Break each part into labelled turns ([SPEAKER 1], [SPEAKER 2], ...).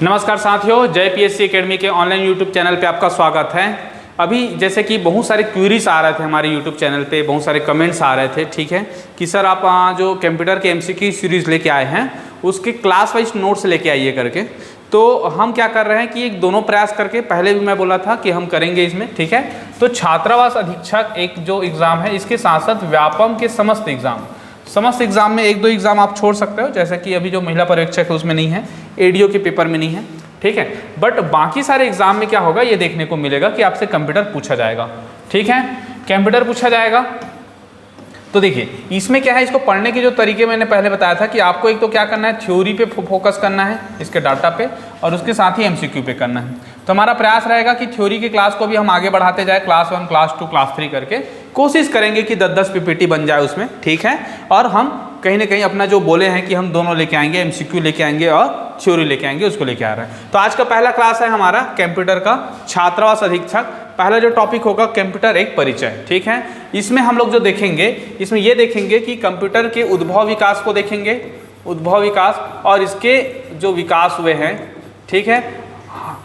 [SPEAKER 1] नमस्कार साथियों, जय पीएससी एकेडमी के ऑनलाइन यूट्यूब चैनल पे आपका स्वागत है। अभी जैसे कि बहुत सारे क्वेरीज आ रहे थे हमारे यूट्यूब चैनल पे, बहुत सारे कमेंट्स आ रहे थे, ठीक है, कि सर आप जो कंप्यूटर के एमसीक्यू सीरीज़ लेके आए हैं उसके क्लास वाइज नोट्स लेके आइए करके। तो हम क्या कर रहे हैं कि एक दोनों प्रयास करके, पहले भी मैं बोला था कि हम करेंगे इसमें, ठीक है। तो छात्रावास अधीक्षक एक जो एग्ज़ाम है, इसके साथ साथ व्यापम के समस्त एग्ज़ाम में एक दो एग्ज़ाम आप छोड़ सकते हो, जैसे कि अभी जो महिला पर्यवेक्षक है उसमें नहीं है, एडीओ के पेपर में नहीं है, ठीक है। बट बाकी सारे एग्जाम में क्या होगा ये देखने को मिलेगा कि आपसे कंप्यूटर पूछा जाएगा, ठीक है, कंप्यूटर पूछा जाएगा। तो देखिए इसमें क्या है, इसको पढ़ने के जो तरीके मैंने पहले बताया था कि आपको एक तो क्या करना है, थ्योरी पे फोकस करना है, इसके डाटा पे, और उसके साथ ही एमसीक्यू पे करना है। तो हमारा प्रयास रहेगा कि थ्योरी की क्लास को भी हम आगे बढ़ाते जाए, क्लास 1, क्लास 2, क्लास 3 करके कोशिश करेंगे कि 10-10 पीपीटी बन जाए उसमें, ठीक है। और हम कहीं ना कहीं अपना जो बोले हैं कि हम दोनों लेके आएंगे, एमसीक्यू लेके आएंगे और थ्योरी लेके आएंगे, उसको लेके आ रहे हैं। तो आज का पहला क्लास है हमारा कंप्यूटर का छात्रावास अधीक्षक। पहला जो टॉपिक होगा कंप्यूटर एक परिचय, ठीक है। इसमें हम लोग जो देखेंगे, इसमें ये देखेंगे कि कंप्यूटर के उद्भव विकास को देखेंगे, उद्भव विकास और इसके जो विकास हुए हैं, ठीक है,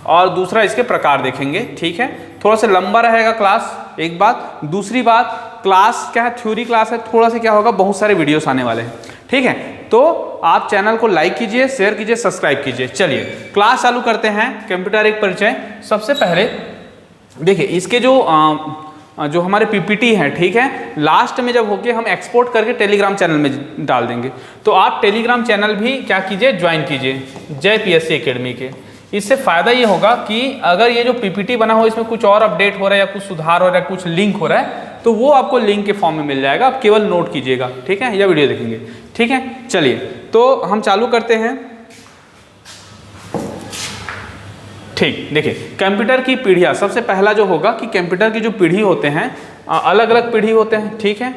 [SPEAKER 1] और दूसरा इसके प्रकार देखेंगे, ठीक है। थोड़ा सा लंबा रहेगा क्लास, एक बात। दूसरी बात, क्लास क्या है, थ्योरी क्लास है, थोड़ा सा क्या होगा, बहुत सारे वीडियोस आने वाले हैं, ठीक है। तो आप चैनल को लाइक कीजिए, शेयर कीजिए, सब्सक्राइब कीजिए। चलिए क्लास चालू करते हैं। कंप्यूटर एक परिचय। सबसे पहले देखिए इसके जो हमारे पीपीटी हैं, ठीक है, लास्ट में जब होके हम एक्सपोर्ट करके टेलीग्राम चैनल में डाल देंगे। तो आप टेलीग्राम चैनल भी क्या कीजिए, ज्वाइन कीजिए, जय पीएससी एकेडमी के। इससे फ़ायदा ये होगा कि अगर ये जो पीपीटी बना हो इसमें कुछ और अपडेट हो रहा है या कुछ सुधार हो रहा है, कुछ लिंक हो रहा है, तो वो आपको लिंक के फॉर्म में मिल जाएगा। आप केवल नोट कीजिएगा, ठीक है, या वीडियो देखेंगे, ठीक है। चलिए तो हम चालू करते हैं। ठीक, देखिए कंप्यूटर की पीढ़ियाँ। सबसे पहला जो होगा कि कंप्यूटर की जो पीढ़ी होते हैं, अलग अलग पीढ़ी होते हैं, ठीक है।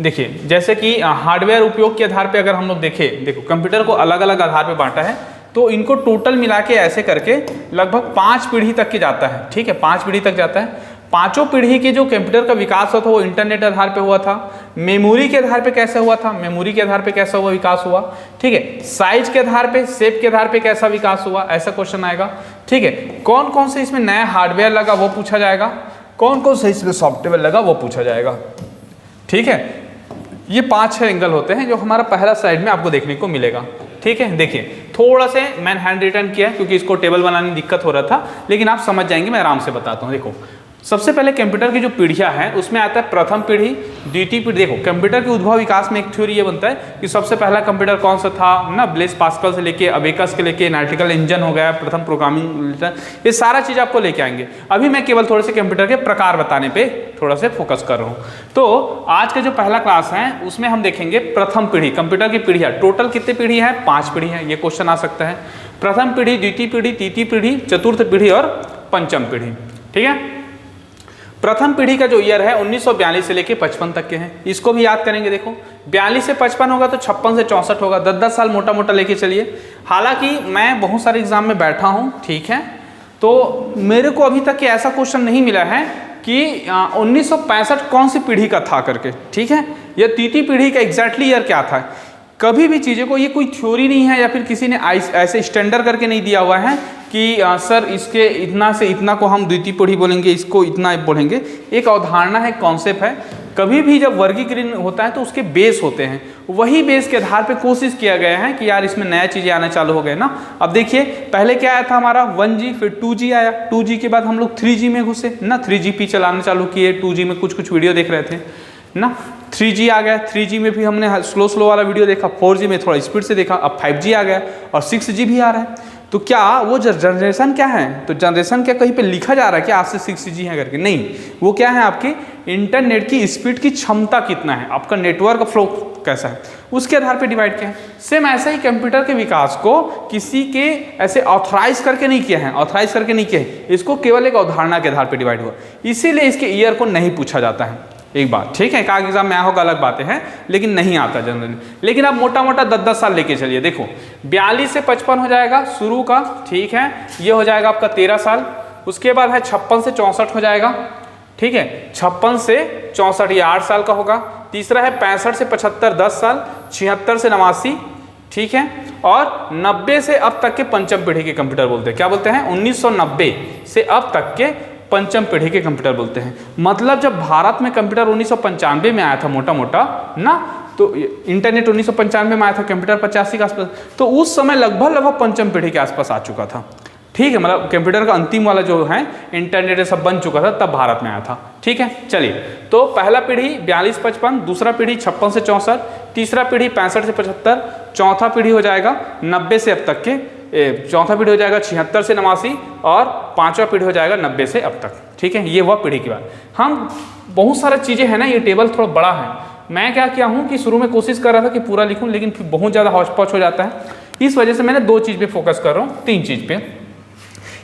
[SPEAKER 1] देखिए जैसे कि हार्डवेयर उपयोग के आधार पे अगर हम लोग देखें, देखो कंप्यूटर को अलग अलग आधार पे बांटा है, तो इनको टोटल मिला के ऐसे करके लगभग 5 पीढ़ी तक की जाता है, ठीक है, 5 पीढ़ी तक जाता है। पांचों पीढ़ी के जो कंप्यूटर का विकास होता है वो इंटरनेट आधार पे हुआ था। मेमोरी के आधार पे कैसे हुआ था, मेमोरी के आधार पे कैसा हुआ विकास हुआ, ठीक है। साइज के आधार पे, शेप के आधार पे कैसा विकास हुआ, ऐसा क्वेश्चन आएगा, ठीक है। कौन कौन से इसमें नया हार्डवेयर लगा वो पूछा जाएगा, कौन कौन से इसमें सॉफ्टवेयर लगा वो पूछा जाएगा, ठीक है। ये 5-6 एंगल होते हैं जो हमारा पहला स्लाइड में आपको देखने को मिलेगा, ठीक है। देखिए थोड़ा से मैंने हैंड रिटन किया है क्योंकि इसको टेबल बनाने में दिक्कत हो रहा था, लेकिन आप समझ जाएंगे, मैं आराम से बताता हूँ। देखो सबसे पहले कंप्यूटर की जो पीढ़ियाँ हैं उसमें आता है प्रथम पीढ़ी, द्वितीय पीढ़ी। देखो कंप्यूटर के उद्भव विकास में एक थ्योरी ये बनता है कि सबसे पहला कंप्यूटर कौन सा था ना, ब्लेस पास्कल से लेके अबेकस के लेके एनालिटिकल इंजन हो गया, प्रथम प्रोग्रामिंग, ये सारा चीज़ आपको लेके आएंगे। अभी मैं केवल थोड़े से कंप्यूटर के प्रकार बताने पे थोड़ा से फोकस कर रहा हूँ। तो आज का जो पहला क्लास है उसमें हम देखेंगे प्रथम पीढ़ी, कंप्यूटर की पीढ़ियाँ। टोटल कितनी पीढ़ी है, 5 पीढ़ी है, ये क्वेश्चन आ सकता है। प्रथम पीढ़ी, द्वितीय पीढ़ी, तृतीय पीढ़ी, चतुर्थ पीढ़ी और पंचम पीढ़ी, ठीक है। प्रथम पीढ़ी का जो ईयर है 1942 से लेके 55 तक के हैं, इसको भी याद करेंगे। देखो 42 से 55 होगा तो 56 से 64 होगा, 10-10 साल मोटा मोटा लेके चलिए। हालांकि मैं बहुत सारे एग्जाम में बैठा हूँ, ठीक है, तो मेरे को अभी तक ऐसा क्वेश्चन नहीं मिला है कि 1965 कौन सी पीढ़ी का था करके, ठीक है, या तृतीय पीढ़ी का एग्जैक्टली ईयर क्या था। कभी भी चीज़ों को, ये कोई थ्योरी नहीं है या फिर किसी ने ऐसे स्टैंडर्ड करके नहीं दिया हुआ है कि सर इसके इतना से इतना को हम द्वितीय पीढ़ी बोलेंगे, इसको इतना बोलेंगे। एक अवधारणा है, कॉन्सेप्ट है। कभी भी जब वर्गीकरण होता है तो उसके बेस होते हैं, वही बेस के आधार पे कोशिश किया गया है कि यार इसमें नया चीज़ें आना चालू हो गए ना। अब देखिए पहले क्या आया था हमारा 1G, फिर 2G आया, 2G के बाद हम लोग 3G में घुसे ना, 3GP चलाना चालू किए, 2G में कुछ वीडियो देख रहे थे ना, 3G आ गया, 3G में भी हमने स्लो वाला वीडियो देखा, 4G में थोड़ा स्पीड से देखा, अब 5G आ गया और 6G भी आ रहा है। तो क्या वो जनरेशन क्या है, तो जनरेशन क्या कहीं पे लिखा जा रहा है कि आज से 6G है करके, नहीं। वो क्या है, आपकी इंटरनेट की स्पीड की क्षमता कितना है, आपका नेटवर्क फ्लो कैसा है, उसके आधार पे डिवाइड किया है। सेम ऐसा ही कंप्यूटर के विकास को किसी के ऐसे ऑथराइज करके नहीं किया है, ऑथराइज करके नहीं किया है, इसको केवल एक अवधारणा के आधार पे डिवाइड हुआ, इसीलिए इसके ईयर को नहीं पूछा जाता है। एक बात, ठीक है, काग एग्जाम में आया होगा अलग बातें हैं, लेकिन नहीं आता जनरली। लेकिन आप मोटा मोटा 10-10 साल लेके चलिए। देखो 42 से 55 हो जाएगा शुरू का, ठीक है, ये हो जाएगा आपका 13 साल। उसके बाद है 56 से 64 हो जाएगा, ठीक है, 56 से 64 ये 8 साल का होगा। तीसरा है 65 से 75 10 साल, 76 से 89, ठीक है, और 90 से अब तक के पंचम पीढ़ी के कंप्यूटर बोलते हैं। क्या बोलते हैं? 1990 से अब तक के पंचम पीढ़ी के कंप्यूटर बोलते हैं। मतलब जब भारत में कंप्यूटर 1995 में आया था मोटा मोटा ना, तो इंटरनेट 1995 में आया था, कंप्यूटर 85 के आसपास, तो उस समय लगभग पंचम पीढ़ी के आसपास आ चुका था। ठीक है, मतलब कंप्यूटर का अंतिम वाला जो है इंटरनेट सब बन चुका था, तब भारत में आया था। ठीक है, चलिए, तो पहला पीढ़ी 42-55, दूसरा पीढ़ी 56 से 64, तीसरा पीढ़ी 65 से 75, चौथा पीढ़ी हो जाएगा 90 से अब तक के, चौथा पीढ़ी हो जाएगा 76 से 89, और पांचवा पीढ़ी हो जाएगा 90 से अब तक। ठीक है, ये वह पीढ़ी की बात। हम बहुत सारा चीज़ें हैं ना, ये टेबल थोड़ा बड़ा है। मैं क्या किया हूँ कि शुरू में कोशिश कर रहा था कि पूरा लिखूँ, लेकिन फिर बहुत ज़्यादा हौच पौच हो जाता है, इस वजह से मैंने 2 चीज़ पे फोकस कर रहा हूँ, 3 चीज़ पे।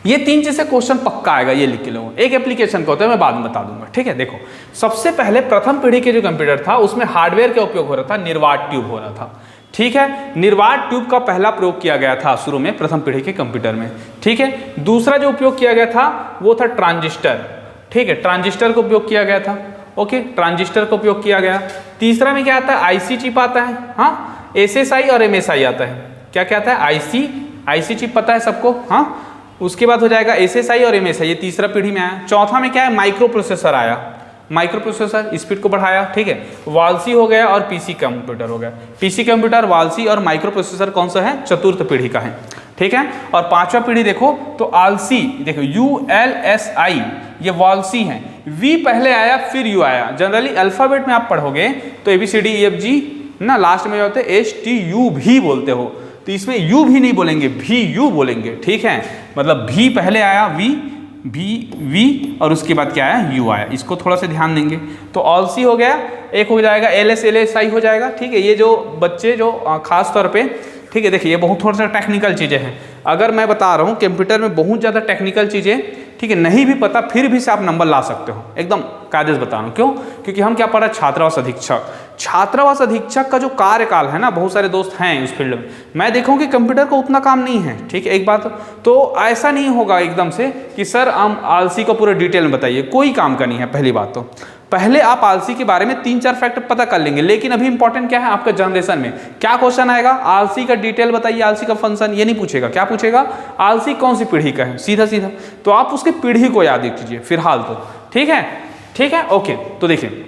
[SPEAKER 1] ये 3 चीज़ से क्वेश्चन पक्का आएगा, ये लिख के लोगों। एक एप्लीकेशन का होता है, मैं बाद में बता दूंगा। ठीक है, देखो, सबसे पहले प्रथम पीढ़ी के जो कंप्यूटर था उसमें हार्डवेयर का उपयोग हो रहा था, निर्वात ट्यूब हो रहा था। ठीक है, निर्वात ट्यूब का पहला प्रयोग किया गया था शुरू में प्रथम पीढ़ी के कंप्यूटर में। ठीक है, दूसरा जो उपयोग किया गया था वो था ट्रांजिस्टर। ठीक है, ट्रांजिस्टर का उपयोग किया गया था। ओके, ट्रांजिस्टर का उपयोग किया गया। तीसरा में क्या आता है? आईसी चिप आता है। हाँ, एसएसआई और एमएसआई आता है। क्या क्या आता है? आईसी चिप पता है सबको। हाँ, उसके बाद हो जाएगा एसएसआई और एमएसआई, ये तीसरा पीढ़ी में आया। चौथा में क्या है? माइक्रो प्रोसेसर आया। माइक्रो प्रोसेसर स्पीड को बढ़ाया। ठीक है, वालसी हो गया और पीसी कंप्यूटर हो गया। पीसी कंप्यूटर, वालसी और माइक्रो प्रोसेसर कौन सा है? चतुर्थ पीढ़ी का है। ठीक है, और पांचवा पीढ़ी देखो तो आलसी, देखो ULSI, ये वालसी है। वी पहले आया फिर यू आया। जनरली अल्फाबेट में आप पढ़ोगे तो ABCDEFG ना, लास्ट में होते हैं STU भी बोलते हो, तो इसमें यू भी नहीं बोलेंगे, भी यू बोलेंगे। ठीक है, मतलब भी पहले आया, वी और उसके बाद क्या आया? यू आया। इसको थोड़ा सा ध्यान देंगे। तो ऑलसी हो गया, एक हो जाएगा LSI हो जाएगा। ठीक है, ये जो बच्चे जो खास तौर पे, ठीक है, देखिए ये बहुत थोड़ा सा टेक्निकल चीज़ें हैं। अगर मैं बता रहा हूँ कंप्यूटर में बहुत ज़्यादा टेक्निकल चीज़ें, ठीक है, नहीं भी पता फिर भी से आप नंबर ला सकते हो, एकदम कायदे से बता रहा हूँ। क्यों? क्योंकि हम क्या पढ़ रहे हैं? छात्रावास अधीक्षक। छात्रावास अधीक्षक का जो कार्यकाल है ना, बहुत सारे दोस्त हैं उस फील्ड में, मैं देखूँ कि कंप्यूटर को उतना काम नहीं है। ठीक है, एक बात तो ऐसा नहीं होगा एकदम से कि सर हम आलसी को पूरा डिटेल में बताइए, कोई काम का नहीं है। पहली बात तो पहले आप आलसी के बारे में 3-4 फैक्ट पता कर लेंगे, लेकिन अभी इंपॉर्टेंट क्या है आपका जनरेशन में क्या क्वेश्चन आएगा? आलसी का डिटेल बताइए, आलसी का फंक्शन, ये नहीं पूछेगा। क्या पूछेगा? आलसी कौन सी पीढ़ी का है, सीधा सीधा। तो आप उसकी पीढ़ी को याद कीजिए फिलहाल तो। ठीक है, ठीक है, ओके। तो देखिए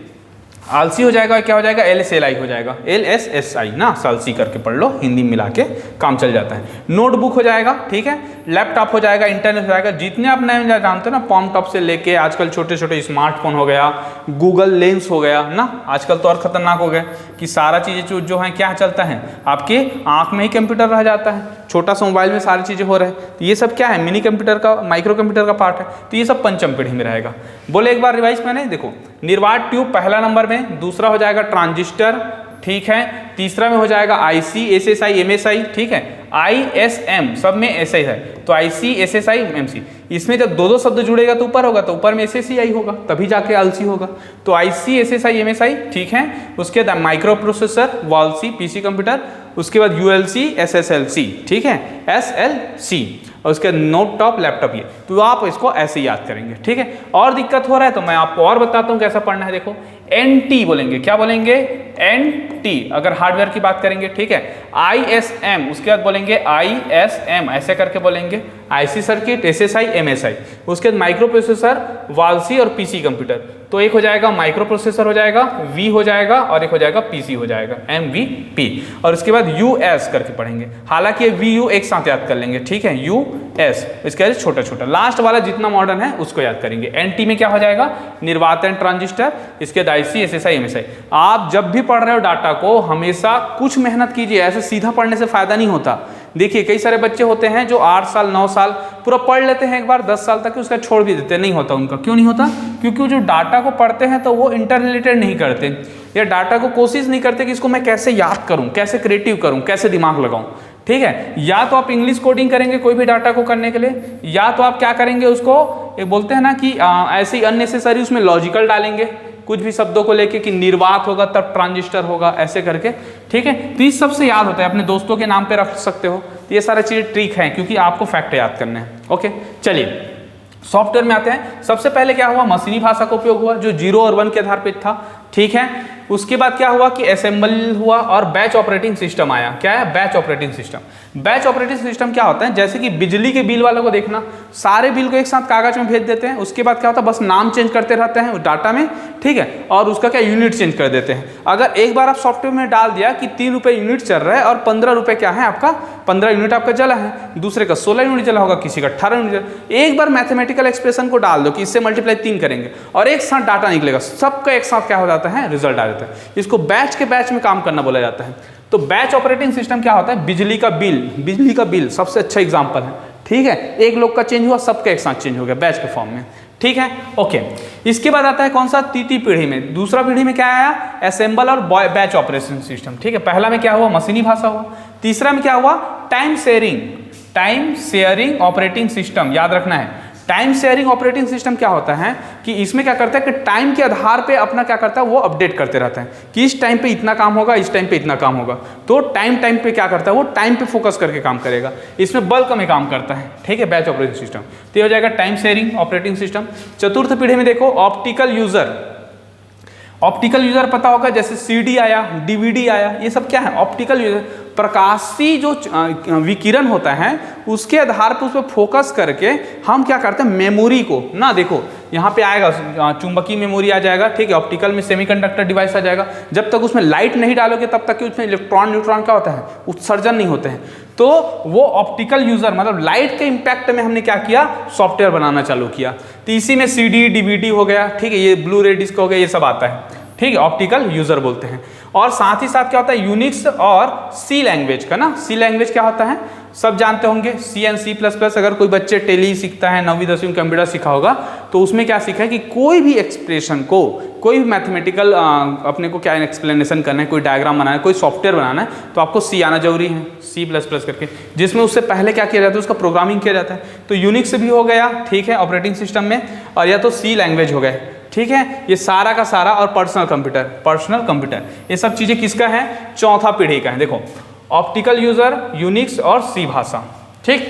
[SPEAKER 1] आलसी हो जाएगा, क्या हो जाएगा? LSLI हो जाएगा, LSSI ना, सालसी करके पढ़ लो, हिंदी मिला के काम चल जाता है। नोटबुक हो जाएगा। ठीक है, लैपटॉप हो जाएगा, इंटरनेट हो जाएगा, जितने आप नए जानते हो ना, पॉम टॉप से लेके आजकल छोटे छोटे स्मार्टफोन हो गया, गूगल लेंस हो गया ना, आजकल तो और खतरनाक हो गया कि सारा चीज़ें जो है क्या चलता है, आपके आँख में ही कंप्यूटर रह जाता है, छोटा सा मोबाइल में सारी चीज़ें हो रहे हैं। तो ये सब क्या है? मिनी कंप्यूटर का, माइक्रो कंप्यूटर का पार्ट है। तो ये सब पंचम पीढ़ी में रहेगा। बोले एक बार रिवाइज मैंने, देखो निर्वात ट्यूब पहला नंबर में, दूसरा हो जाएगा ट्रांजिस्टर। ठीक है, तीसरा में हो जाएगा IC, SSI, MSI। ठीक है, ISM सब में SI है, तो IC, SSI, MC। इसमें जब 2-2 शब्द जुड़ेगा तो ऊपर होगा, तो ऊपर में SSI होगा, तभी जाके आलसी होगा। तो IC, SSI, MSI। ठीक है, उसके बाद माइक्रो प्रोसेसर, वालसी, पीसी कंप्यूटर, उसके बाद ULC, SSLC। ठीक है, SLC, और उसके नोट टॉप लैपटॉप, ये तो आप इसको ऐसे याद करेंगे। ठीक है, और दिक्कत हो रहा है तो मैं आपको और बताता हूँ कैसा पढ़ना है। देखो NT बोलेंगे, क्या बोलेंगे? NT अगर हार्डवेयर की बात करेंगे। ठीक है, ISM, उसके बाद बोलेंगे ISM, ऐसे करके बोलेंगे। IC सर्किट, SSI, MSI, उसके बाद माइक्रो प्रोसेसर, वालसी और पीसी कंप्यूटर। तो एक हो जाएगा माइक्रो प्रोसेसर हो जाएगा, V हो जाएगा, और एक हो जाएगा PC हो जाएगा, MVP। और उसके बाद US करके पढ़ेंगे, हालांकि ये VU एक साथ याद कर लेंगे। ठीक है, US, इसके बाद छोटा छोटा, लास्ट वाला जितना मॉडर्न है उसको याद करेंगे। NT में क्या हो जाएगा? निर्वात एंड ट्रांजिस्टर, इसके बाद IC, SSI, MSI। आप जब भी पढ़ रहे हो डाटा को हमेशा कुछ मेहनत कीजिए, ऐसे सीधा पढ़ने से फायदा नहीं होता। देखिए कई सारे बच्चे होते हैं जो 8 साल 9 साल पूरा पढ़ लेते हैं एक बार, 10 साल तक उसका छोड़ भी देते हैं, नहीं होता उनका। क्यों नहीं होता? क्योंकि वो जो डाटा को पढ़ते हैं तो वो इंटर रिलेटेड नहीं करते, या डाटा को कोशिश नहीं करते कि इसको मैं कैसे याद करूं, कैसे क्रिएटिव करूं, कैसे दिमाग लगाऊं। ठीक है, या तो आप इंग्लिश कोडिंग करेंगे कोई भी डाटा को करने के लिए, या तो आप क्या करेंगे उसको, ये बोलते हैं ना कि ऐसे ही अननेसेसरी उसमें लॉजिकल डालेंगे कुछ भी शब्दों को लेके कि निर्वात होगा तब ट्रांजिस्टर होगा, ऐसे करके। ठीक है, तो इस सबसे याद होता है, अपने दोस्तों के नाम पे रख सकते हो। तो ये सारी चीज़ें ट्रिक हैं, क्योंकि आपको फैक्ट याद करने हैं। ओके, चलिए सॉफ्टवेयर में आते हैं। सबसे पहले क्या हुआ? मशीनी भाषा का उपयोग हुआ, जो 0 और 1 के आधार पर था। ठीक है, उसके बाद क्या हुआ कि असेंबल हुआ और बैच ऑपरेटिंग सिस्टम आया। क्या है? Batch operating system. Batch operating system क्या होता है? जैसे कि बिजली के बिल वालों को देखना, सारे बिल को एक साथ कागज में भेज देते हैं, उसके बाद क्या होता है बस नाम चेंज करते रहते हैं उस डाटा में, ठीक है, और उसका क्या यूनिट चेंज कर देते हैं। अगर एक बार आप सॉफ्टवेयर में डाल दिया कि 3 रुपये यूनिट चल रहा है और 15 रुपये क्या है आपका, 15 यूनिट आपका जला है, दूसरे का 16 यूनिट जला होगा, किसी का 18 यूनिट जला। एक बार मैथमेटिकल एक्सप्रेशन को डाल दो कि इससे मल्टीप्लाई 3 करेंगे और एक साथ डाटा निकलेगा, सबका एक साथ क्या हो जाता है, रिजल्ट आ जाता है। इसको बैच के बैच में काम करना बोला जाता है। तो बैच ऑपरेटिंग सिस्टम क्या होता है? बिजली का बिल सबसे अच्छा एग्जांपल है, ठीक है। एक लोग का चेंज हुआ, सबका एक साथ चेंज हो गया बैच के फॉर्म में, ठीक है, ओके। इसके बाद आता है कौन सा? तीसरी पीढ़ी में। दूसरा पीढ़ी में क्या आया? असेंबल और बैच ऑपरेशन सिस्टम, ठीक है। पहला में क्या हुआ? मशीनी भाषा हुआ। तीसरा में क्या हुआ? Time sharing operating system. याद रखना है, टाइम शेयरिंग ऑपरेटिंग सिस्टम क्या होता है कि इसमें क्या करता है कि टाइम के आधार पे अपना क्या करता है, वो अपडेट करते रहता है कि इस टाइम पे इतना काम होगा, इस टाइम पे इतना काम होगा। तो टाइम पे क्या करता है, वो टाइम पे फोकस करके काम करेगा, इसमें बल्क में काम करता है, ठीक है, बैच ऑपरेटिंग सिस्टम। तो ये हो जाएगा टाइम शेयरिंग ऑपरेटिंग सिस्टम। चतुर्थ पीढ़ी में देखो ऑप्टिकल यूजर पता होगा, जैसे सीडी आया, डीवीडी आया, ये सब क्या है? Optical user. प्रकाशीय जो विकिरण होता है उसके आधार पर उस पर फोकस करके हम क्या करते हैं, मेमोरी को ना, देखो यहाँ पे आएगा चुंबकीय मेमोरी आ जाएगा, ठीक है, ऑप्टिकल में सेमीकंडक्टर डिवाइस आ जाएगा। जब तक उसमें लाइट नहीं डालोगे तब तक कि उसमें इलेक्ट्रॉन न्यूट्रॉन का होता है, उत्सर्जन नहीं होते हैं। तो वो ऑप्टिकल यूजर मतलब लाइट के इम्पैक्ट में हमने क्या किया, सॉफ्टवेयर बनाना चालू किया। तो इसी में CD DVD हो गया, ठीक है, ये ब्लू रे डिस्क हो गया, ये सब आता है, ठीक है, ऑप्टिकल यूजर बोलते हैं। और साथ ही साथ क्या होता है, यूनिक्स और सी लैंग्वेज का ना। सी लैंग्वेज क्या होता है, सब जानते होंगे, C एंड C++। अगर कोई बच्चे टेली सीखता है, 9वीं 10वीं कंप्यूटर सीखा होगा, तो उसमें क्या सीखा है कि कोई भी एक्सप्रेशन को, कोई भी मैथमेटिकल अपने को क्या एक्सप्लेनेशन करना है, कोई डायग्राम बनाना है, कोई सॉफ्टवेयर बनाना है, तो आपको C आना जरूरी है, C++ करके, जिसमें उससे पहले क्या किया जाता है, उसका प्रोग्रामिंग किया जाता है। तो यूनिक्स भी हो गया, ठीक है, ऑपरेटिंग सिस्टम में, और या तो C लैंग्वेज हो गए, ठीक है, ये सारा का सारा। और पर्सनल कंप्यूटर, ये सब चीज़ें किसका है? चौथा पीढ़ी का है। देखो ऑप्टिकल यूजर, यूनिक्स और C भाषा, ठीक।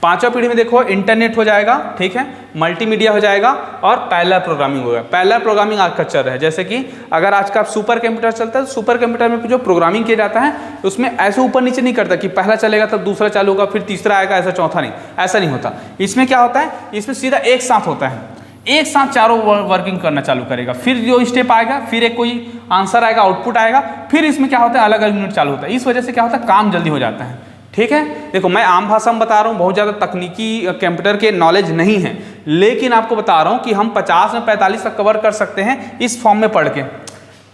[SPEAKER 1] पांचवा पीढ़ी में देखो इंटरनेट हो जाएगा, ठीक है, मल्टीमीडिया हो जाएगा और पैरेलल प्रोग्रामिंग होगा। पैरेलल प्रोग्रामिंग आज का चल रहा है, जैसे कि अगर आज का सुपर कंप्यूटर चलता है, तो सुपर कंप्यूटर में जो प्रोग्रामिंग किया जाता है उसमें ऐसे ऊपर नीचे नहीं करता कि पहला चलेगा तब दूसरा चालू होगा, फिर तीसरा आएगा, ऐसा चौथा नहीं, ऐसा नहीं होता। इसमें क्या होता है, इसमें सीधा एक साथ होता है, एक साथ चारों वर्किंग करना चालू करेगा, फिर जो स्टेप आएगा, फिर एक कोई आंसर आएगा, आउटपुट आएगा, फिर इसमें क्या होता है, अलग अलग यूनिट चालू होता है। इस वजह से क्या होता है, काम जल्दी हो जाता है, ठीक है। देखो मैं आम भाषा में बता रहा हूँ, बहुत ज़्यादा तकनीकी कंप्यूटर के नॉलेज नहीं है, लेकिन आपको बता रहा हूँ कि हम 50 में 45 तक कवर कर सकते हैं इस फॉर्म में पढ़ के,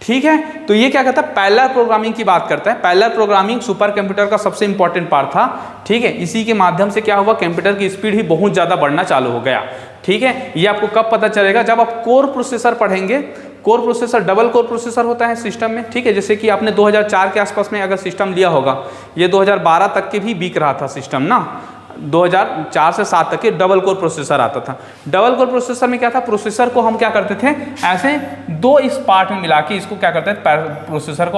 [SPEAKER 1] ठीक है। तो ये क्या कहता है, पैरेलल प्रोग्रामिंग की बात करता है। पैरेलल प्रोग्रामिंग सुपर कंप्यूटर का सबसे इंपॉर्टेंट पार्ट था, ठीक है। इसी के माध्यम से क्या हुआ, कंप्यूटर की स्पीड ही बहुत ज़्यादा बढ़ना चालू हो गया, ठीक है। ये आपको कब पता चलेगा, जब आप कोर प्रोसेसर पढ़ेंगे। Core processor double core processor होता है सिस्टम में, ठीक है। जैसे कि आपने 2004 के आसपास में अगर सिस्टम लिया होगा, ये 2012 तक के भी बिक रहा था सिस्टम ना, 2004 से 7 तक के डबल कोर प्रोसेसर आता था। डबल कोर प्रोसेसर में क्या था, प्रोसेसर को हम क्या करते थे, ऐसे दो इस पार्ट में मिला के इसको क्या करते थे, प्रोसेसर को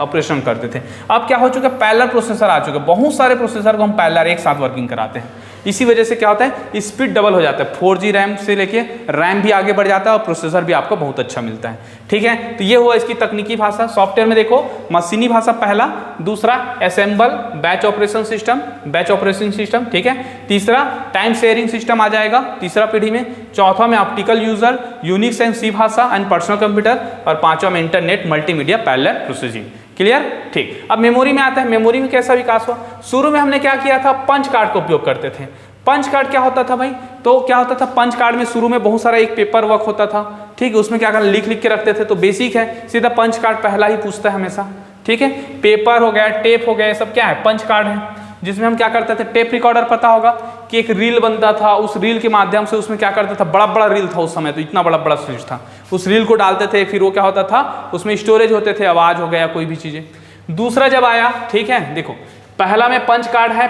[SPEAKER 1] ऑपरेशन करते थे। अब क्या हो चुका है, पैरेलल प्रोसेसर आ चुके, बहुत सारे प्रोसेसर को हम पैरेलल एक साथ वर्किंग कराते हैं। इसी वजह से क्या होता है, स्पीड डबल हो जाता है, 4G रैम से लेके रैम भी आगे बढ़ जाता है और प्रोसेसर भी आपका बहुत अच्छा मिलता है, ठीक है। तो ये हुआ इसकी तकनीकी भाषा। सॉफ्टवेयर में देखो मशीनी भाषा पहला, दूसरा असेंबल बैच ऑपरेशन सिस्टम, ठीक है। तीसरा टाइम शेयरिंग सिस्टम आ जाएगा तीसरा पीढ़ी में। चौथा में optical user, Unix and C भाषा एंड पर्सनल कंप्यूटर, और पांचवा में internet, multimedia, parallel processing. Clear, ठीक। अब मेमोरी में आता है, मेमोरी में कैसा विकास हुआ। शुरू में हमने क्या किया था, पंच कार्ड का उपयोग करते थे। पंच कार्ड क्या होता था भाई, तो क्या होता था, पंच कार्ड में शुरू में बहुत सारा एक पेपर वर्क होता था, ठीक है। उसमें क्या करना, लिख के रखते थे। तो बेसिक है, सीधा पंच कार्ड पहला ही पूछता है हमेशा, ठीक है। पेपर हो गया, टेप हो गया, ये सब क्या है, पंच कार्ड है। जिसमें हम क्या करते थे, टेप रिकॉर्डर पता होगा कि एक रील बनता था, उस रील के माध्यम से उसमें क्या करता था, बड़ा बड़ा रील था उस समय, तो इतना बड़ा बड़ा स्विच था, उस रील को डालते थे, फिर वो क्या होता था, उसमें स्टोरेज होते थे, आवाज हो गया, कोई भी चीजें। दूसरा जब आया, ठीक है, देखो पहला में पंच कार्ड है,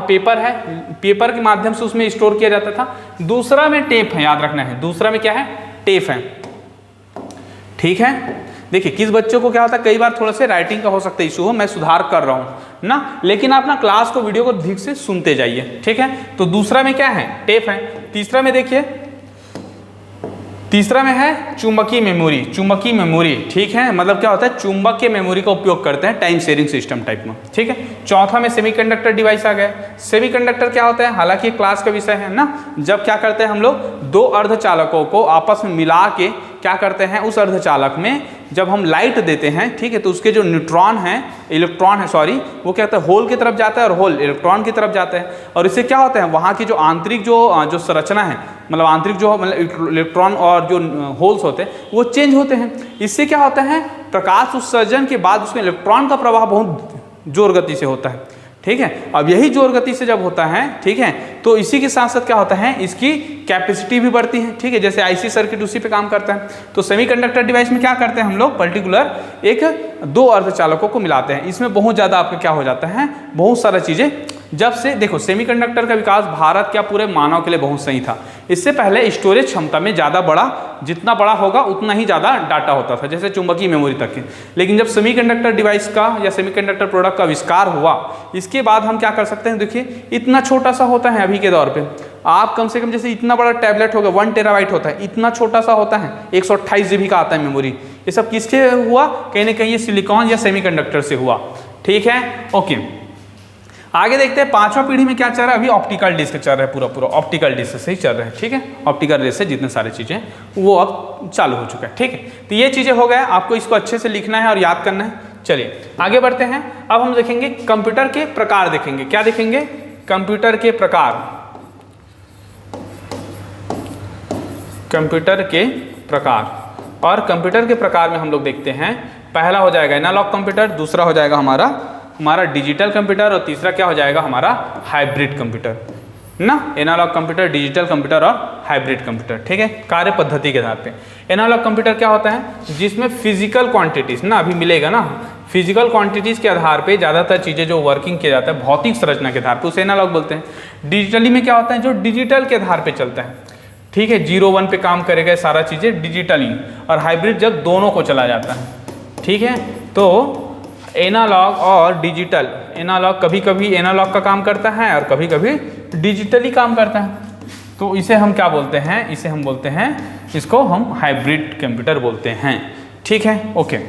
[SPEAKER 1] पेपर है, पेपर के माध्यम से उसमें स्टोर किया जाता था। दूसरा में टेप है, याद रखना है, दूसरा में क्या है, टेप है, ठीक है। देखिए किस बच्चों को क्या होता है, कई बार थोड़ा से राइटिंग का हो सकता है इशू हो, मैं सुधार कर रहा हूँ ना, लेकिन आप ना क्लास को, वीडियो को ठीक से सुनते जाइए, ठीक है। तो दूसरा में क्या है, टेप है। तीसरा में देखिए, तीसरा में है चुंबकीय मेमोरी। चुंबकीय मेमोरी, ठीक है, मतलब क्या होता है, चुंबक के मेमोरी का उपयोग करते हैं टाइम शेयरिंग सिस्टम टाइप में, ठीक है। चौथा में सेमीकंडक्टर डिवाइस आ गया। सेमीकंडक्टर क्या होता है, हालांकि क्लास का विषय है ना, जब क्या करते हैं हम लोग दो अर्धचालकों को आपस में मिला के क्या करते हैं, उस अर्धचालक में जब हम लाइट देते हैं, ठीक है, तो उसके जो न्यूट्रॉन हैं, इलेक्ट्रॉन है सॉरी, वो क्या होता है, होल की तरफ जाता है और होल इलेक्ट्रॉन की तरफ जाता है। और इससे क्या होता है, वहाँ की जो आंतरिक जो संरचना है, मतलब आंतरिक जो मतलब इलेक्ट्रॉन और जो होल्स होते हैं वो चेंज होते हैं। इससे क्या होता है, प्रकाश उत्सर्जन के बाद उसमें इलेक्ट्रॉन का प्रवाह बहुत जोर गति से होता है, ठीक है। अब यही जोर गति से जब होता है, ठीक है, तो इसी के साथ साथ क्या होता है, इसकी कैपेसिटी भी बढ़ती है, ठीक है, जैसे आईसी सर्किट उसी पे काम करता है। तो सेमीकंडक्टर डिवाइस में क्या करते हैं हम लोग, पर्टिकुलर एक दो अर्धचालकों को मिलाते हैं। इसमें बहुत ज़्यादा आपका क्या हो जाता है, बहुत सारा चीज़ें, जब से देखो सेमीकंडक्टर का विकास भारत क्या पूरे मानव के लिए बहुत सही था। इससे पहले स्टोरेज क्षमता में ज़्यादा बड़ा, जितना बड़ा होगा उतना ही ज़्यादा डाटा होता था, जैसे चुंबकीय मेमोरी तक के। लेकिन जब सेमीकंडक्टर डिवाइस का या सेमीकंडक्टर प्रोडक्ट का आविष्कार हुआ, इसके बाद हम क्या कर सकते हैं, देखिए इतना छोटा सा होता है अभी के दौर पे, आप कम से कम जैसे इतना बड़ा टैबलेट होगा 1 टेराबाइट होता है, इतना छोटा सा होता है, 128 GB का आता है मेमोरी। ये सब किससे हुआ, कहीं ना कहीं ये सिलिकॉन या सेमीकंडक्टर से हुआ, ठीक है, ओके। आगे देखते हैं पांचवा पीढ़ी में क्या चल रहा है, अभी ऑप्टिकल डिस्क चल रहा है, पूरा ऑप्टिकल डिस्क से ही चल रहा है, ठीक है। ऑप्टिकल डिस्क से जितने सारी चीज़ें वो अब चालू हो चुका है, ठीक है। तो ये चीज़ें हो गए, आपको इसको अच्छे से लिखना है और याद करना है। चलिए आगे बढ़ते हैं। अब हम देखेंगे कंप्यूटर के प्रकार, देखेंगे क्या देखेंगे, कंप्यूटर के प्रकार। कंप्यूटर के प्रकार, और कंप्यूटर के प्रकार में हम लोग देखते हैं, पहला हो जाएगा एनालॉग कंप्यूटर, दूसरा हो जाएगा हमारा डिजिटल कंप्यूटर, और तीसरा क्या हो जाएगा हमारा हाइब्रिड कंप्यूटर ना। एनालॉग कंप्यूटर, डिजिटल कंप्यूटर और हाइब्रिड कंप्यूटर, ठीक है, कार्य पद्धति के आधार पे। एनालॉग कंप्यूटर क्या होता है, जिसमें फिजिकल क्वांटिटीज ना, अभी मिलेगा ना, फिजिकल क्वांटिटीज के आधार पे ज़्यादातर चीज़ें जो वर्किंग किया जाता है भौतिक संरचना के आधार पे, उसे एनालॉग बोलते हैं। डिजिटली में क्या होता है, जो डिजिटल के आधार पे चलता है, ठीक है, 0-1 पे काम करेगा सारा चीज़ें डिजिटली, और हाइब्रिड जब दोनों को चला जाता है, ठीक है। तो एनालॉग और डिजिटल, एनालॉग कभी कभी एनालॉग का काम करता है और कभी कभी डिजिटली काम करता है, तो इसे हम क्या बोलते हैं, इसे हम बोलते हैं, इसको हम हाइब्रिड कंप्यूटर बोलते हैं, ठीक है, ओके।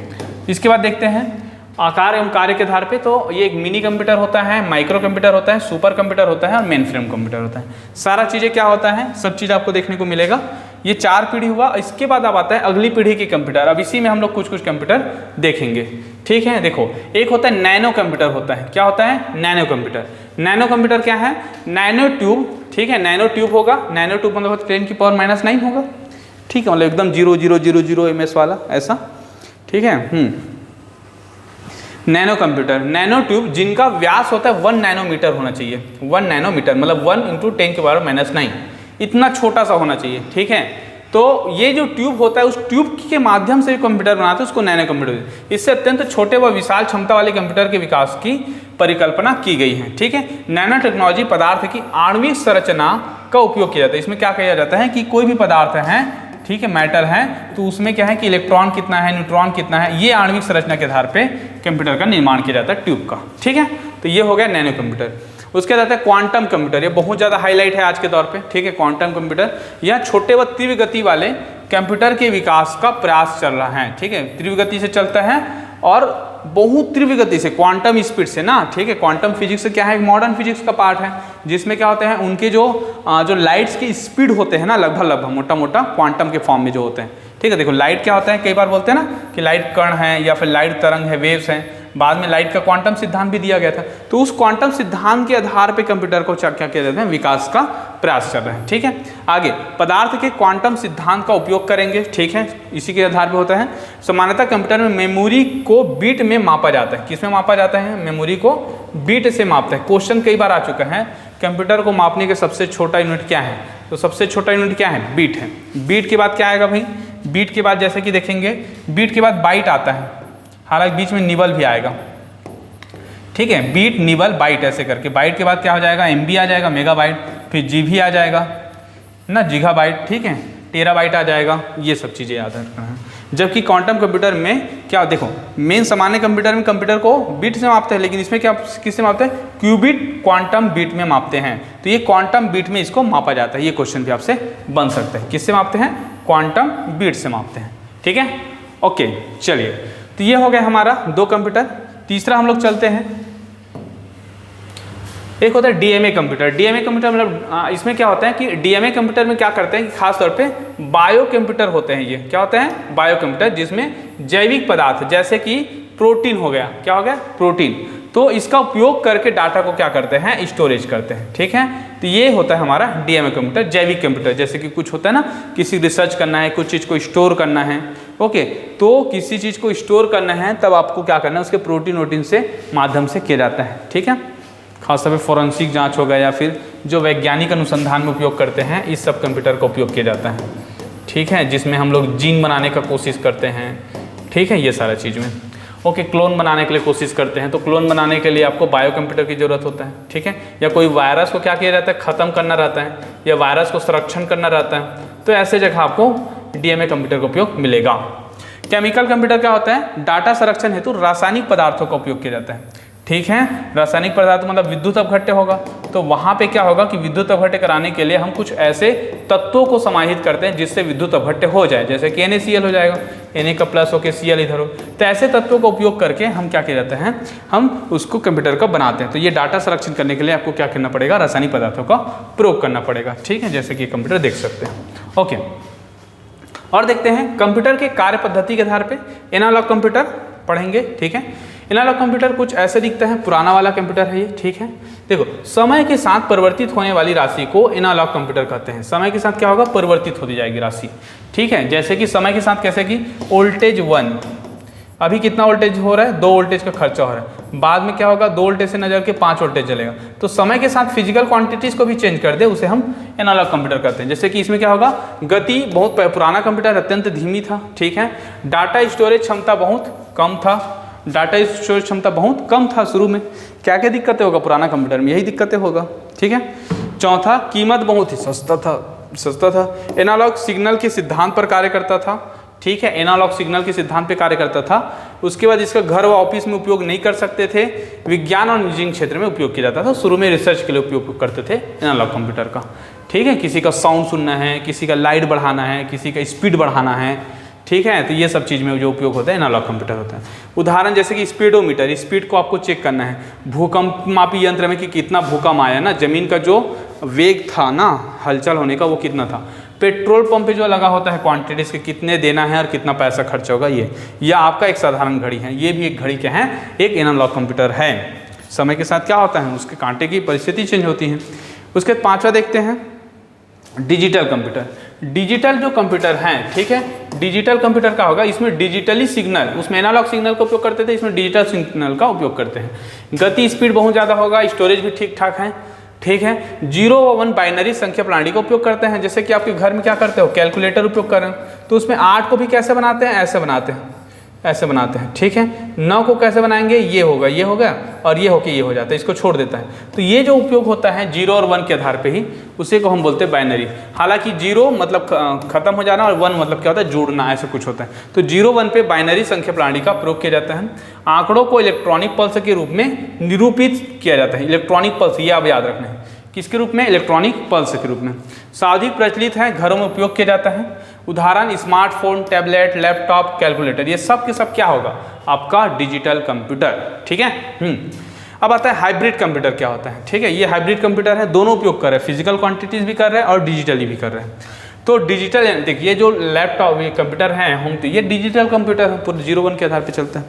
[SPEAKER 1] इसके बाद देखते हैं आकार एवं कार्य के आधार पे, तो ये एक मिनी कंप्यूटर होता है, माइक्रो कंप्यूटर होता है, सुपर कंप्यूटर होता है और मेन फ्रेम कंप्यूटर होता है। सारा चीज़ें क्या होता है, सब चीज़ आपको देखने को मिलेगा। ये 4 पीढ़ी हुआ। इसके बाद अब आता है अगली पीढ़ी के कंप्यूटर। अब इसी में हम लोग कुछ कुछ कंप्यूटर देखेंगे, ठीक है। देखो एक होता है नैनो कंप्यूटर होता है, क्या होता है, नैनो कंप्यूटर। नैनो कंप्यूटर क्या है, नैनो ट्यूब, ठीक है, नैनो ट्यूब होगा, नैनो ट्यूब मतलब 10⁻⁹ होगा, ठीक है, मतलब एकदम 0.000 ms वाला ऐसा, ठीक है। नैनो कंप्यूटर, नैनो ट्यूब जिनका व्यास होता है 1 नैनोमीटर होना चाहिए, 1 नैनोमीटर मतलब 1 × 10⁻⁹, इतना छोटा सा होना चाहिए, ठीक है। तो ये जो ट्यूब होता है, उस ट्यूब के माध्यम से कंप्यूटर बनाते हैं, उसको नैनो कंप्यूटर। इससे अत्यंत छोटे व विशाल क्षमता वाले कंप्यूटर के विकास की परिकल्पना की गई है, ठीक है। नैनो टेक्नोलॉजी पदार्थ की आणविक संरचना का उपयोग किया जाता है। इसमें क्या किया जाता है कि कोई भी पदार्थ है, ठीक है, मेटल है, तो उसमें क्या है कि इलेक्ट्रॉन कितना है, न्यूट्रॉन कितना है, ये आणविक संरचना के आधार पे कंप्यूटर का निर्माण किया जाता है ट्यूब का, ठीक है। तो ये हो गया नैनो कंप्यूटर। उसके बाद है क्वांटम कंप्यूटर, ये बहुत ज़्यादा हाईलाइट है आज के दौर पे, ठीक है। क्वांटम कंप्यूटर, यह छोटे व तीव्र गति वाले कंप्यूटर के विकास का प्रयास चल रहा है, ठीक है। तीव्र गति से चलता है और बहुत तीव्र गति से, क्वांटम स्पीड से ना, ठीक है। क्वांटम फिजिक्स से क्या है, मॉडर्न फिजिक्स का पार्ट है, जिसमें क्या होते हैं उनके जो लाइट्स की स्पीड होते हैं ना, लगभग मोटा मोटा क्वांटम के फॉर्म में जो होते हैं, ठीक है। देखो लाइट क्या होता है, कई बार बोलते हैं ना कि लाइट कण है या फिर लाइट तरंग है, वेव्स हैं। बाद में लाइट का क्वांटम सिद्धांत भी दिया गया था, तो उस क्वांटम सिद्धांत के आधार पे कंप्यूटर को क्या किया जाता है, विकास का प्रयास चल रहा है, ठीक है। आगे पदार्थ के क्वांटम सिद्धांत का उपयोग करेंगे, ठीक है, इसी के आधार पे होता है। सामान्यतः कंप्यूटर में मेमोरी को बीट में मापा जाता है। किसमें मापा जाता है, मेमोरी को बीट से मापता है। क्वेश्चन कई बार आ चुका है, कंप्यूटर को मापने के सबसे छोटा यूनिट क्या है, तो सबसे छोटा यूनिट क्या है, बीट है। बीट के बाद क्या आएगा भाई, बीट के बाद जैसे कि देखेंगे, बीट के बाद बाइट आता है, हालांकि बीच में निबल भी आएगा, ठीक है। बीट, निबल, बाइट ऐसे करके। बाइट के बाद क्या हो जाएगा, MB आ जाएगा, मेगाबाइट, फिर GB आ जाएगा ना, गीगाबाइट, ठीक है, टेराबाइट आ जाएगा। ये सब चीज़ें याद रखना है। जबकि क्वांटम कंप्यूटर में क्या देखो, मेन सामान्य कंप्यूटर में कंप्यूटर को बिट से मापते हैं, लेकिन इसमें क्या किससे मापते हैं, क्यूबिट क्वांटम बिट में मापते हैं। तो ये क्वांटम बिट में इसको मापा जाता है। ये क्वेश्चन भी आपसे बन सकता है, किससे मापते हैं, क्वांटम बिट से मापते हैं। ठीक है, ओके चलिए, तो ये हो गया हमारा 2 कंप्यूटर। तीसरा हम लोग चलते हैं, एक होता है डीएमए कंप्यूटर। डीएमए कंप्यूटर मतलब इसमें क्या होता है कि डीएमए कंप्यूटर में क्या करते हैं कि खास तौर पे बायो कंप्यूटर होते हैं। ये क्या होते हैं, बायो कंप्यूटर, जिसमें जैविक पदार्थ जैसे कि प्रोटीन हो गया, क्या हो गया, प्रोटीन, तो इसका उपयोग करके डाटा को क्या करते हैं, स्टोरेज करते हैं। ठीक है, तो ये होता है हमारा डीएमए कंप्यूटर, जैविक कंप्यूटर। जैसे कि कुछ होता है ना, किसी रिसर्च करना है, कुछ चीज़ को स्टोर करना है, ओके, तो किसी चीज़ को स्टोर करना है तब आपको क्या करना है, उसके प्रोटीन वोटीन से माध्यम से किया जाता है। ठीक है, खासतौर पर फॉरेंसिक जांच हो गया या फिर जो वैज्ञानिक अनुसंधान में उपयोग करते हैं, इस सब कंप्यूटर का उपयोग किया जाता है। ठीक है, जिसमें हम लोग जीन बनाने का कोशिश करते हैं। ठीक है, ये सारा चीज़ में ओके, क्लोन बनाने के लिए कोशिश करते हैं, तो क्लोन बनाने के लिए आपको बायो कंप्यूटर की ज़रूरत होता है। ठीक है, या कोई वायरस को क्या किया जाता है, ख़त्म करना रहता है, या वायरस को संरक्षण करना रहता है, तो ऐसे जगह आपको डीएमए कंप्यूटर का उपयोग मिलेगा। केमिकल कंप्यूटर क्या होता है, डाटा संरक्षण हेतु रासायनिक पदार्थों का उपयोग किया जाता है। ठीक है, रासायनिक पदार्थ मतलब विद्युत अपघट्य होगा, तो वहाँ पे क्या होगा कि विद्युत अपघट्य कराने के लिए हम कुछ ऐसे तत्वों को समाहित करते हैं जिससे विद्युत अपघट्य हो जाए, जैसे कि NaCl हो जाएगा, Na का प्लस होकर Cl इधर हो, तो ऐसे तत्वों का उपयोग करके हम क्या किया जाता है, हम उसको कंप्यूटर का बनाते हैं। तो ये डाटा संरक्षण करने के लिए आपको क्या करना पड़ेगा, रासायनिक पदार्थों का प्रयोग करना पड़ेगा। ठीक है, जैसे कि कंप्यूटर देख सकते हैं। ओके, और देखते हैं कंप्यूटर के कार्य पद्धति के आधार पर एनालॉग कंप्यूटर पढ़ेंगे। ठीक है, एनालॉग कंप्यूटर कुछ ऐसे दिखता है, पुराना वाला कंप्यूटर है ये। ठीक है, देखो, समय के साथ परिवर्तित होने वाली राशि को एनालॉग कंप्यूटर कहते हैं। समय के साथ क्या होगा, परिवर्तित होती जाएगी राशि। ठीक है, जैसे कि समय के साथ कैसे कि वोल्टेज 1, अभी कितना वोल्टेज हो रहा है, 2 वोल्टेज का खर्चा हो रहा है, बाद में क्या होगा, 2 वोल्टेज से नजर के 5 वोल्टेज चलेगा। तो समय के साथ फिजिकल क्वांटिटीज को भी चेंज कर दे, उसे हम एनालॉग कंप्यूटर कहते हैं। जैसे कि इसमें क्या होगा, गति, बहुत पुराना कंप्यूटर अत्यंत धीमी था। ठीक है, डाटा स्टोरेज क्षमता बहुत कम था, डाटा स्टोरेज क्षमता बहुत कम था शुरू में। क्या क्या दिक्कतें होगा पुराना कंप्यूटर में, यही दिक्कतें होगा। ठीक है, चौथा, कीमत बहुत ही सस्ता था। एनालॉग सिग्नल के सिद्धांत पर कार्य करता था। ठीक है, एनालॉग सिग्नल के सिद्धांत पे कार्य करता था। उसके बाद इसका घर व ऑफिस में उपयोग नहीं कर सकते थे, विज्ञान और इंजीनियरिंग क्षेत्र में उपयोग किया जाता था। शुरू में रिसर्च के लिए उपयोग करते थे एनालॉग कंप्यूटर का। ठीक है, किसी का साउंड सुनना है, किसी का लाइट बढ़ाना है, किसी का स्पीड बढ़ाना है। ठीक है, तो ये सब चीज़ में जो उपयोग होता है एनालॉग कंप्यूटर होता है। उदाहरण जैसे कि स्पीडोमीटर, स्पीड को आपको चेक करना है। भूकंप मापी यंत्र में कि कितना भूकंप आया ना, जमीन का जो वेग था ना हलचल होने का, वो कितना था। पेट्रोल पंप पे जो लगा होता है क्वांटिटीज के कितने देना है और कितना पैसा खर्च होगा, ये या आपका एक साधारण घड़ी है, ये भी एक घड़ी क्या है, एक एनालॉग कंप्यूटर है। समय के साथ क्या होता है, उसके कांटे की परिस्थिति चेंज होती है। उसके बाद 5वां देखते हैं डिजिटल कंप्यूटर। डिजिटल जो कंप्यूटर हैं, ठीक है, डिजिटल कंप्यूटर का होगा, इसमें डिजिटली सिग्नल, उसमें एनालॉग सिग्नल का उपयोग करते थे, इसमें डिजिटल सिग्नल का उपयोग करते हैं। गति स्पीड बहुत ज़्यादा होगा, स्टोरेज भी ठीक ठाक है। ठीक है, 0 व 1 बाइनरी संख्या प्रणाली का उपयोग करते हैं। जैसे कि आपके घर में क्या करते हो, कैलकुलेटर उपयोग कर रहे हो, तो उसमें 8 को भी कैसे बनाते हैं, ऐसे बनाते हैं, ऐसे बनाते हैं। ठीक है, 9 को कैसे बनाएंगे, ये होगा, ये हो गया, और ये होके ये हो जाता है, इसको छोड़ देता है। तो ये जो उपयोग होता है 0 और 1 के आधार पे ही, उसी को हम बोलते हैं बाइनरी। हालांकि 0 मतलब खत्म हो जाना और 1 मतलब क्या होता है, जुड़ना, ऐसा कुछ होता है। तो 0 1 पे बाइनरी संख्या प्रणाली का प्रयोग किया जाता है। आंकड़ों को इलेक्ट्रॉनिक पल्स के रूप में निरूपित किया जाता है। इलेक्ट्रॉनिक पल्स, ये आप याद रखना है, किसके रूप में, इलेक्ट्रॉनिक पल्स के रूप में। सर्वाधिक प्रचलित है, घरों में उपयोग किया जाता है। उदाहरण स्मार्टफोन, टैबलेट, लैपटॉप, कैलकुलेटर, ये सब के सब क्या होगा, आपका डिजिटल कंप्यूटर। ठीक है, अब आता है हाइब्रिड कंप्यूटर क्या होता है। ठीक है, ये हाइब्रिड कंप्यूटर है, दोनों उपयोग कर रहे हैं, फिजिकल क्वांटिटीज भी कर रहे हैं और डिजिटली भी कर रहे हैं। तो डिजिटल, देखिए जो लैपटॉप, ये कंप्यूटर हैं होम, तो ये डिजिटल कंप्यूटर है, पूरे 0 1 के आधार पर चलता है।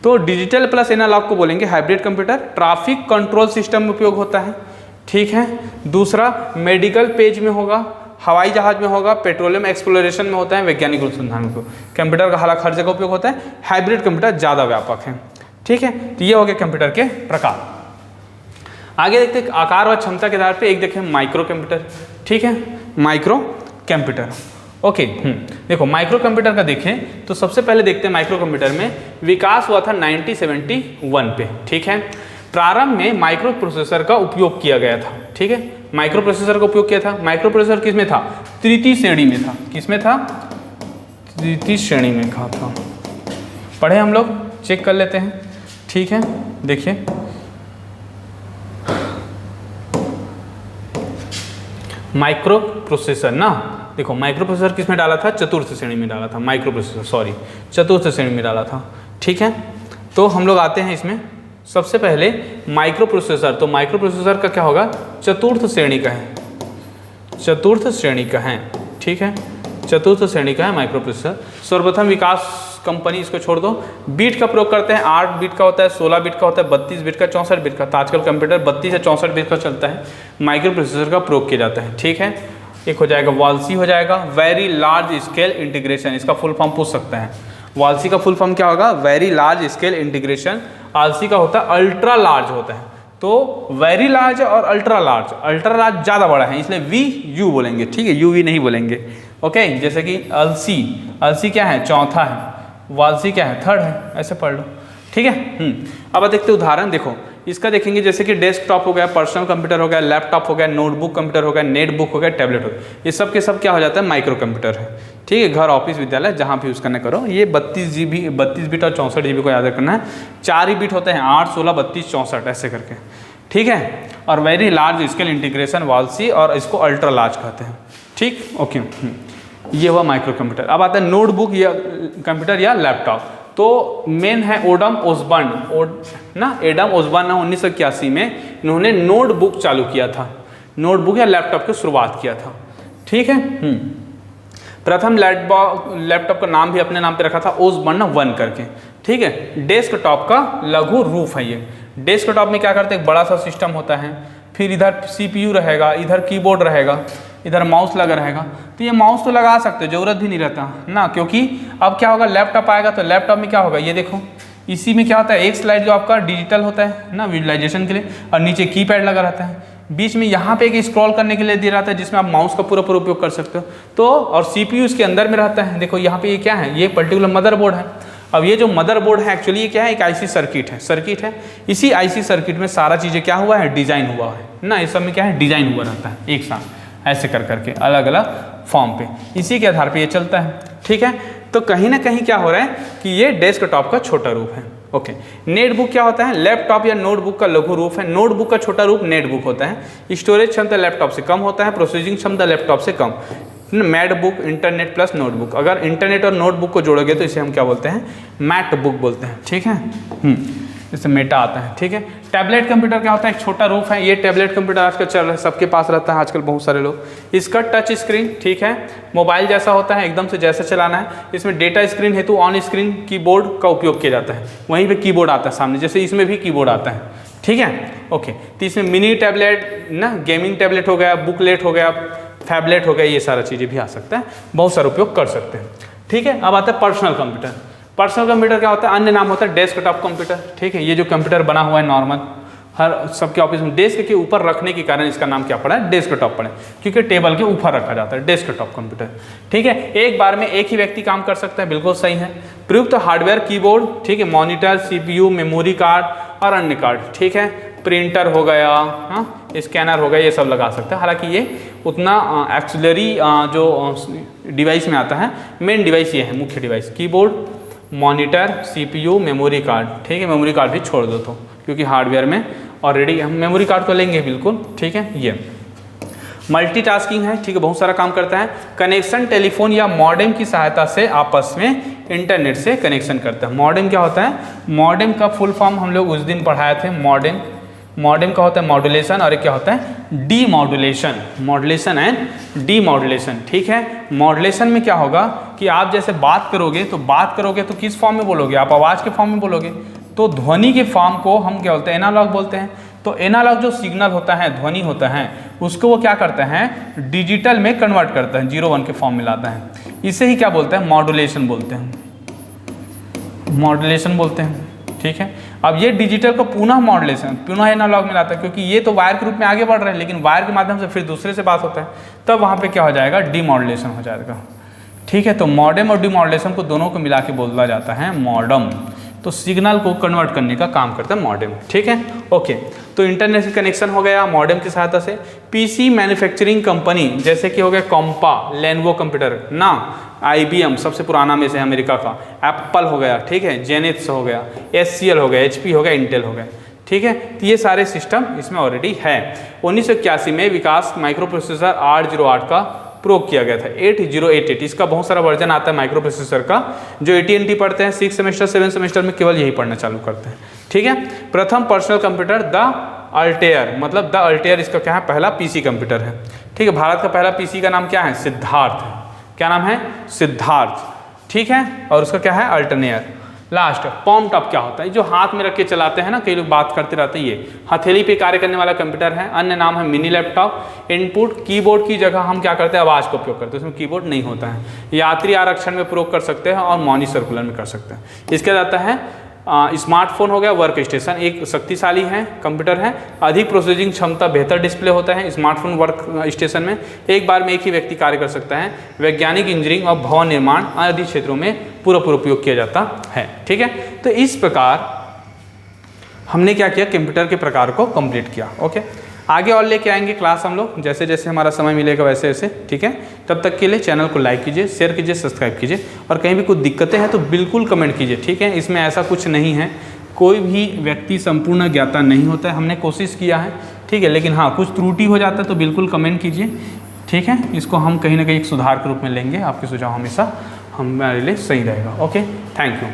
[SPEAKER 1] तो डिजिटल प्लस एनालॉग को बोलेंगे hybrid computer. Traffic control system में उपयोग होता है। ठीक है, दूसरा मेडिकल पेज में होगा, हवाई जहाज में होगा, पेट्रोलियम एक्सप्लोरेशन में होता है, वैज्ञानिक अनुसंधान में। कंप्यूटर का हालांकि हर जगह उपयोग होता है, हाइब्रिड कंप्यूटर ज़्यादा व्यापक है। ठीक है, तो ये हो गए कंप्यूटर के प्रकार। आगे देखते हैं आकार व क्षमता के आधार पे, एक देखें माइक्रो कंप्यूटर। ठीक है, माइक्रो कंप्यूटर, ओके। देखो माइक्रो कंप्यूटर का देखें तो सबसे पहले देखते हैं माइक्रो कंप्यूटर में विकास हुआ था 1971 पे। ठीक है, प्रारंभ में माइक्रो प्रोसेसर का उपयोग किया गया था। ठीक है, माइक्रो प्रोसेसर का उपयोग किया था। माइक्रो प्रोसेसर किस में था, तृतीय श्रेणी में था। किस में था, तृतीय श्रेणी में कहा था, पढ़े हम लोग, चेक कर लेते हैं। ठीक है, देखिए माइक्रो प्रोसेसर ना, देखो माइक्रो प्रोसेसर किस में डाला था, चतुर्थ श्रेणी में डाला था, माइक्रो प्रोसेसर सॉरी चतुर्थ श्रेणी में डाला था। ठीक है, तो हम लोग आते हैं इसमें, सबसे पहले माइक्रो प्रोसेसर, तो माइक्रो प्रोसेसर का क्या होगा, चतुर्थ श्रेणी का है, चतुर्थ श्रेणी का है। ठीक है, चतुर्थ श्रेणी का है माइक्रो प्रोसेसर। सर्वप्रथम विकास कंपनी, इसको छोड़ दो, बीट का प्रयोग करते हैं, 8 बीट का होता है, 16 बीट का होता है, 32 बीट का, 64 बीट का। तो आजकल कंप्यूटर 32 या 64 बीट का चलता है, माइक्रो प्रोसेसर का प्रयोग किया जाता है। ठीक है, एक हो जाएगा वालसी हो जाएगा, वेरी लार्ज स्केल इंटीग्रेशन, इसका फुल फॉर्म पूछ सकता है। वालसी का फुल फॉर्म क्या होगा, वेरी लार्ज स्केल इंटीग्रेशन। आलसी का होता है अल्ट्रा लार्ज होता है, तो वेरी लार्ज और अल्ट्रा लार्ज ज़्यादा बड़ा है, इसलिए वी यू बोलेंगे। ठीक है, यू वी नहीं बोलेंगे। ओके, जैसे कि अलसी क्या है, चौथा है, वालसी क्या है, थर्ड है, ऐसे पढ़ लो। ठीक है, अब देखते उदाहरण, देखो इसका देखेंगे, जैसे कि डेस्कटॉप हो गया, पर्सनल कंप्यूटर हो गया, लैपटॉप हो गया, नोटबुक कंप्यूटर हो गया, नेटबुक हो गया, टैबलेट हो गया, ये सब के सब क्या हो जाता है, माइक्रो कंप्यूटर है। ठीक है, घर, ऑफिस, विद्यालय जहाँ भी यूज़ करना करो। ये 32 बिट और 64 GB को याद रखना है। 4 ही बिट होते हैं, 8, 16, 32, 64 ऐसे करके। ठीक है, और वेरी लार्ज स्केल इंटीग्रेशन वालसी, और इसको अल्ट्रा लार्ज कहते हैं। ठीक, ओके, ये हुआ माइक्रो कंप्यूटर। अब आता है नोटबुक या कंप्यूटर या लैपटॉप। तो मेन है एडम ओसबर्न ना, एडम ओसबर्न 1981 में इन्होंने नोटबुक चालू किया था, नोटबुक या लैपटॉप की शुरुआत किया था। ठीक है, प्रथम लैपटॉप का नाम भी अपने नाम पे रखा था, ओसबर्न 1 करके। ठीक है, डेस्कटॉप का लघु रूप है ये। डेस्कटॉप में क्या करते हैं, एक बड़ा सा सिस्टम होता है, फिर इधर CPU रहेगा, इधर कीबोर्ड रहेगा, इधर माउस लगा रहेगा। तो ये माउस तो लगा सकते हो, ज़रूरत भी नहीं रहता ना, क्योंकि अब क्या होगा, लैपटॉप आएगा तो लैपटॉप में क्या होगा, ये देखो इसी में क्या होता है, एक स्लाइड जो आपका डिजिटल होता है ना विजुअलाइजेशन के लिए, और नीचे कीपैड लगा रहता है, बीच में यहाँ पे एक स्क्रॉल करने के लिए दिया रहता है, जिसमें आप माउस का पूरा उपयोग कर सकते हो। तो और CPU इसके अंदर में रहता है। देखो यहाँ पे ये क्या है, ये पर्टिकुलर मदरबोर्ड है। अब ये जो मदरबोर्ड है एक्चुअली ये क्या है, एक IC सर्किट है। इसी IC सर्किट में सारा चीज़ें क्या हुआ है, डिजाइन हुआ है ना, इस सब में क्या है, डिजाइन हुआ रहता है एक साथ, ऐसे कर करके अलग अलग फॉर्म पे, इसी के आधार पे ये चलता है। ठीक है, तो कहीं ना कहीं क्या हो रहा है कि ये डेस्कटॉप का छोटा रूप है। ओके, नेटबुक क्या होता है, लैपटॉप या नोटबुक का लघु रूप है। नोटबुक का छोटा रूप नेटबुक होता है। स्टोरेज क्षमता लैपटॉप से कम होता है, प्रोसेसिंग क्षमता लैपटॉप से कम। मैटबुक, इंटरनेट प्लस नोटबुक, अगर इंटरनेट और नोटबुक को जोड़ोगे तो इसे हम क्या बोलते हैं, मैटबुक बोलते हैं। ठीक है, इससे मेटा आता है। ठीक है, टैबलेट कंप्यूटर क्या होता है, एक छोटा रूप है। ये टैबलेट कंप्यूटर आजकल चल रहा है, सबके पास रहता है आजकल बहुत सारे लोग। इसका टच स्क्रीन, ठीक है, मोबाइल जैसा होता है, एकदम से जैसे चलाना है। इसमें डेटा स्क्रीन हेतु ऑन स्क्रीन कीबोर्ड का उपयोग किया जाता है, वहीं पे कीबोर्ड आता है सामने, जैसे इसमें भी कीबोर्ड आता है। ठीक है, ओके, तो इसमें मिनी टैबलेट ना, गेमिंग टैबलेट हो गया, बुकलेट हो गया, फैबलेट हो गया, ये सारा चीज़ें भी आ सकता है, बहुत सारा उपयोग कर सकते हैं। ठीक है, अब आता है पर्सनल कंप्यूटर। पर्सनल कंप्यूटर क्या होता है, अन्य नाम होता है डेस्कटॉप कंप्यूटर। ठीक है, ये जो कंप्यूटर बना हुआ है नॉर्मल, हर सबके ऑफिस में डेस्क के ऊपर रखने के कारण इसका नाम क्या पड़ा है, डेस्कटॉप पड़ा है, क्योंकि टेबल के ऊपर रखा जाता है डेस्कटॉप कंप्यूटर। ठीक है, एक बार में एक ही व्यक्ति काम कर सकता है, बिल्कुल सही है। प्रयुक्त हार्डवेयर कीबोर्ड, ठीक है, मॉनिटर, CPU, मेमोरी कार्ड और अन्य कार्ड। ठीक है, प्रिंटर हो गया, हाँ, स्कैनर हो गया, ये सब लगा सकते हैं। हालांकि ये उतना एक्सिलरी जो डिवाइस में आता है, मेन डिवाइस ये है, मुख्य device keyboard, monitor, CPU, memory card. ठीक है, मेमोरी कार्ड भी छोड़ दो तो, क्योंकि हार्डवेयर में ऑलरेडी हम मेमोरी कार्ड तो लेंगे बिल्कुल। ठीक है, ये मल्टीटास्किंग है। ठीक है, बहुत सारा काम करता है। कनेक्शन टेलीफोन या मॉडेम की सहायता से आपस में इंटरनेट से कनेक्शन करता है। मॉडेम क्या होता है, मॉडेम का फुल फॉर्म हम लोग उस दिन पढ़ाए थे। मॉडेम का होता है मॉड्यूलेशन, और एक क्या होता है, D modulation. Modulation and D modulation. ठीक है, मॉड्यूलेशन में क्या होगा कि आप जैसे बात करोगे तो किस फॉर्म में बोलोगे, आप आवाज़ के फॉर्म में बोलोगे, तो ध्वनि के फॉर्म को हम क्या बोलते हैं, एनालॉग बोलते हैं। तो एनालॉग जो सिग्नल होता है, ध्वनि होता है, उसको वो क्या करते हैं, डिजिटल में कन्वर्ट करता है, 0-1 के फॉर्म में लाता है। इसे ही क्या बोलते हैं, मॉड्यूलेशन बोलते हैं, मॉड्यूलेशन बोलते हैं। ठीक है, अब ये डिजिटल को पुनः एनालॉग में लाता है, क्योंकि ये तो वायर के रूप में आगे बढ़ रहे हैं, लेकिन वायर के माध्यम से फिर दूसरे से बात होता है, तब वहाँ पे क्या हो जाएगा, डीमॉड्यूलेशन हो जाएगा। ठीक है, तो मॉडेम और डीमॉड्यूलेशन को दोनों को मिला के बोला जाता है मॉडम। तो सिग्नल को कन्वर्ट करने का काम करता है मॉडेम, ठीक है। ओके, तो इंटरनेट से कनेक्शन हो गया मॉडेम की सहायता से। पीसी मैन्युफैक्चरिंग कंपनी जैसे कि हो गया कॉम्पा, लेनोवो कंप्यूटर ना, IBM सबसे पुराना में से अमेरिका का, एप्पल हो गया, ठीक है, जेनिथ्स हो गया, SCL हो गया, HP हो गया, इंटेल हो गया, ठीक है। तो ये सारे सिस्टम इसमें ऑलरेडी है। 1981 में विकास माइक्रो प्रोसेसर 808 का प्रयोग किया गया था, 8088। इसका बहुत सारा वर्जन आता है माइक्रो प्रोसेसर का, जो AT&T पढ़ते हैं 6 सेमेस्टर 7 सेमेस्टर में केवल यही पढ़ना चालू करते हैं, ठीक है। प्रथम पर्सनल कंप्यूटर द अल्टेयर, मतलब द अल्टेयर इसका क्या है, पहला PC कंप्यूटर है, ठीक है। भारत का पहला PC का नाम क्या है, सिद्धार्थ है। क्या नाम है, सिद्धार्थ, ठीक है। और उसका क्या है, अल्टरनेयर। लास्ट पॉम टॉप क्या होता है, जो हाथ में रख के चलाते हैं ना, कई लोग बात करते रहते हैं, ये हथेली पे कार्य करने वाला कंप्यूटर है। अन्य नाम है मिनी लैपटॉप। इनपुट कीबोर्ड की जगह हम क्या करते हैं, आवाज़ का उपयोग करते हैं, उसमें कीबोर्ड नहीं होता है। यात्री आरक्षण में प्रयोग कर सकते हैं और मॉनी सर्कुलर में कर सकते हैं। इसके जाता है स्मार्टफोन हो गया, वर्क स्टेशन एक शक्तिशाली है कंप्यूटर है, अधिक प्रोसेसिंग क्षमता, बेहतर डिस्प्ले होता है स्मार्टफोन वर्क स्टेशन में, एक बार में एक ही व्यक्ति कार्य कर सकता है। वैज्ञानिक इंजीनियरिंग और भवन निर्माण आदि क्षेत्रों में पूरा उपयोग किया जाता है, ठीक है। तो इस प्रकार हमने क्या किया, कंप्यूटर के प्रकार को कंप्लीट किया। ओके, आगे और लेके आएंगे क्लास हम लोग, जैसे जैसे हमारा समय मिलेगा वैसे वैसे, ठीक है। तब तक के लिए चैनल को लाइक कीजिए, शेयर कीजिए, सब्सक्राइब कीजिए, और कहीं भी कुछ दिक्कतें हैं तो बिल्कुल कमेंट कीजिए, ठीक है। इसमें ऐसा कुछ नहीं है, कोई भी व्यक्ति संपूर्ण ज्ञाता नहीं होता है, हमने कोशिश किया है, ठीक है। लेकिन हाँ, कुछ त्रुटि हो जाता है तो बिल्कुल कमेंट कीजिए, ठीक है। इसको हम कहीं ना कहीं एक सुधार के रूप में लेंगे, आपके सुझाव हमेशा हमारे लिए सही रहेगा। Okay, thank you.